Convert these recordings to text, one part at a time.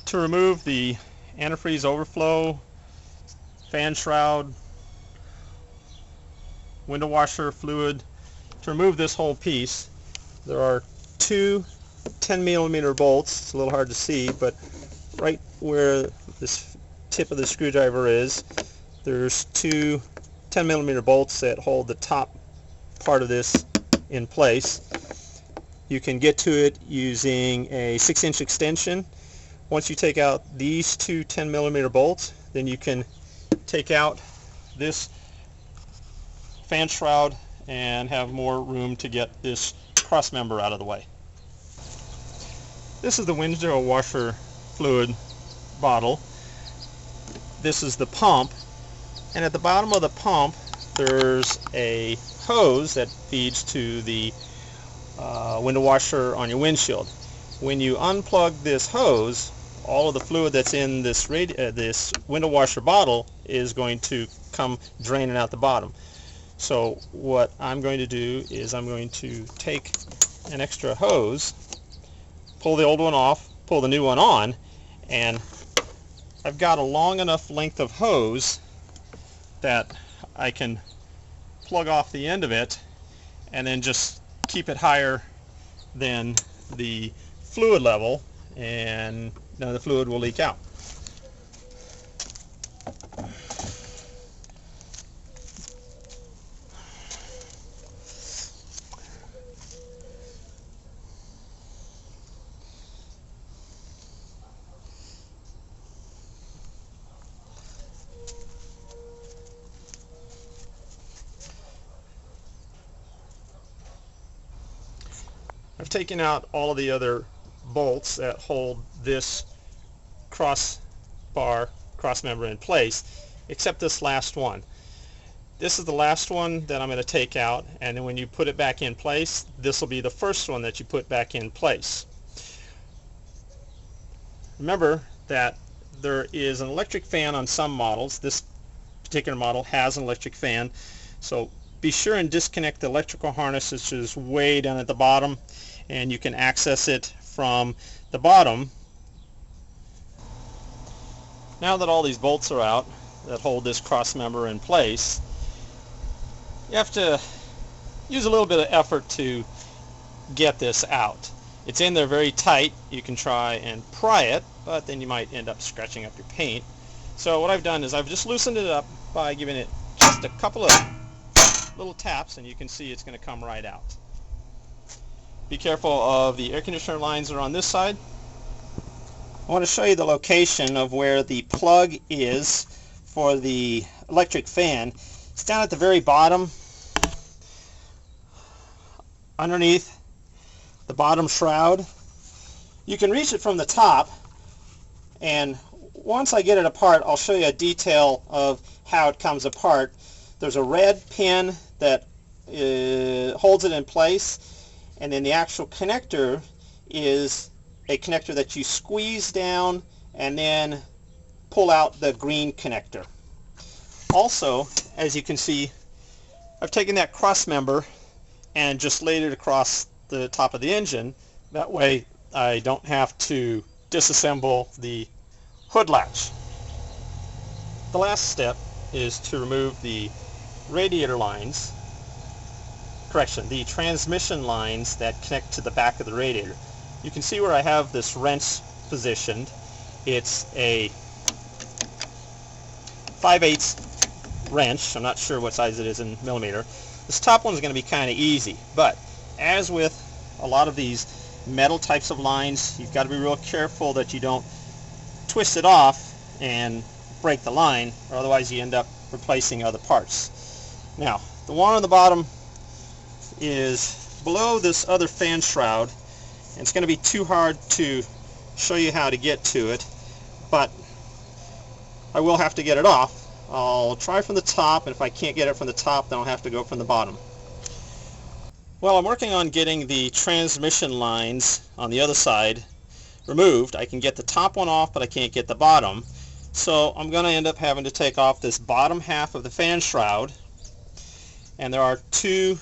To remove the antifreeze overflow, fan shroud, window washer fluid, to remove this whole piece, there are two 10mm bolts. It's a little hard to see, but right where this tip of the screwdriver is, there's two 10mm bolts that hold the top part of this in place. You can get to it using a 6-inch extension. Once you take out these two 10mm bolts, then you can take out this fan shroud and have more room to get this cross member out of the way. This is the window washer fluid bottle. This is the pump, and at the bottom of the pump there's a hose that feeds to the window washer on your windshield. When you unplug this hose, all of the fluid that's in this window washer bottle is going to come draining out the bottom. So what I'm going to do is I'm going to take an extra hose, pull the old one off, pull the new one on, and I've got a long enough length of hose that I can plug off the end of it and then just keep it higher than the fluid level, and none of the fluid will leak out. I've taken out all of the other bolts that hold this cross member in place, except this last one. This is the last one that I'm going to take out, and then when you put it back in place, this will be the first one that you put back in place. Remember that there is an electric fan on some models. This particular model has an electric fan, so be sure and disconnect the electrical harness, which is way down at the bottom, and you can access it from the bottom. Now that all these bolts are out that hold this cross member in place, you have to use a little bit of effort to get this out. It's in there very tight. You can try and pry it, but then you might end up scratching up your paint. So what I've done is I've just loosened it up by giving it just a couple of little taps, and you can see it's going to come right out. Be careful of the air conditioner lines that are on this side. I want to show you the location of where the plug is for the electric fan. It's down at the very bottom, underneath the bottom shroud. You can reach it from the top, and once I get it apart, I'll show you a detail of how it comes apart. There's a red pin that holds it in place, and then the actual connector is a connector that you squeeze down and then pull out the green connector. Also, as you can see, I've taken that cross member and just laid it across the top of the engine. That way I don't have to disassemble the hood latch. The last step is to remove the radiator lines, the transmission lines that connect to the back of the radiator. You can see where I have this wrench positioned. It's a 5/8 wrench. I'm not sure what size it is in millimeter. This top one is going to be kind of easy, but as with a lot of these metal types of lines, you've got to be real careful that you don't twist it off and break the line, or otherwise you end up replacing other parts. Now, the one on the bottom is below this other fan shroud, and it's going to be too hard to show you how to get to it, but I will have to get it off. I'll try from the top, and if I can't get it from the top, then I'll have to go from the bottom. Well, I'm working on getting the transmission lines on the other side removed. I can get the top one off, but I can't get the bottom. So I'm going to end up having to take off this bottom half of the fan shroud, and there are two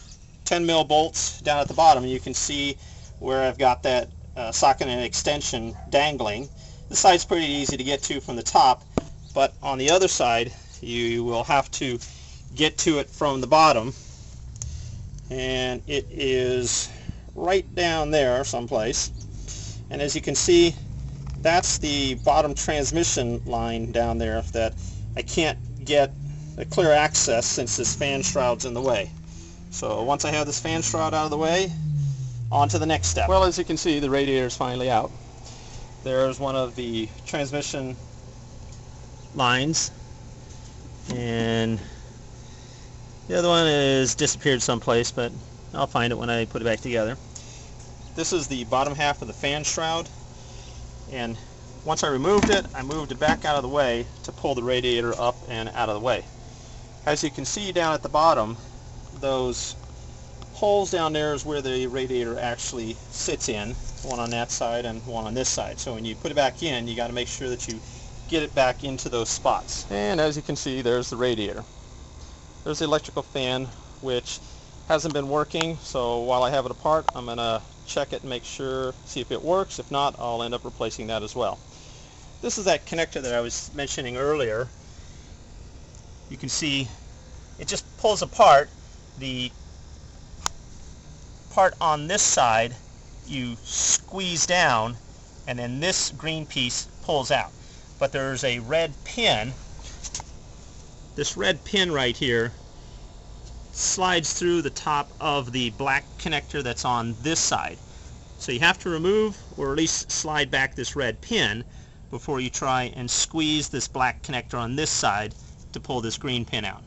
10mm bolts down at the bottom. You can see where I've got that socket and extension dangling. This side's pretty easy to get to from the top, but on the other side you will have to get to it from the bottom, and it is right down there someplace. And as you can see, that's the bottom transmission line down there that I can't get a clear access since this fan shroud's in the way. So once I have this fan shroud out of the way, on to the next step. Well, as you can see, the radiator is finally out. There's one of the transmission lines, and the other one is disappeared someplace, but I'll find it when I put it back together. This is the bottom half of the fan shroud, and once I removed it, I moved it back out of the way to pull the radiator up and out of the way. As you can see down at the bottom, those holes down there is where the radiator actually sits in, one on that side and one on this side. So when you put it back in, you got to make sure that you get it back into those spots. And as you can see, there's the radiator. There's the electrical fan, which hasn't been working, so while I have it apart, I'm going to check it and make sure, see if it works. If not, I'll end up replacing that as well. This is that connector that I was mentioning earlier. You can see it just pulls apart. The part on this side you squeeze down, and then this green piece pulls out. But there's a red pin. This red pin right here slides through the top of the black connector that's on this side. So you have to remove, or at least slide back, this red pin before you try and squeeze this black connector on this side to pull this green pin out.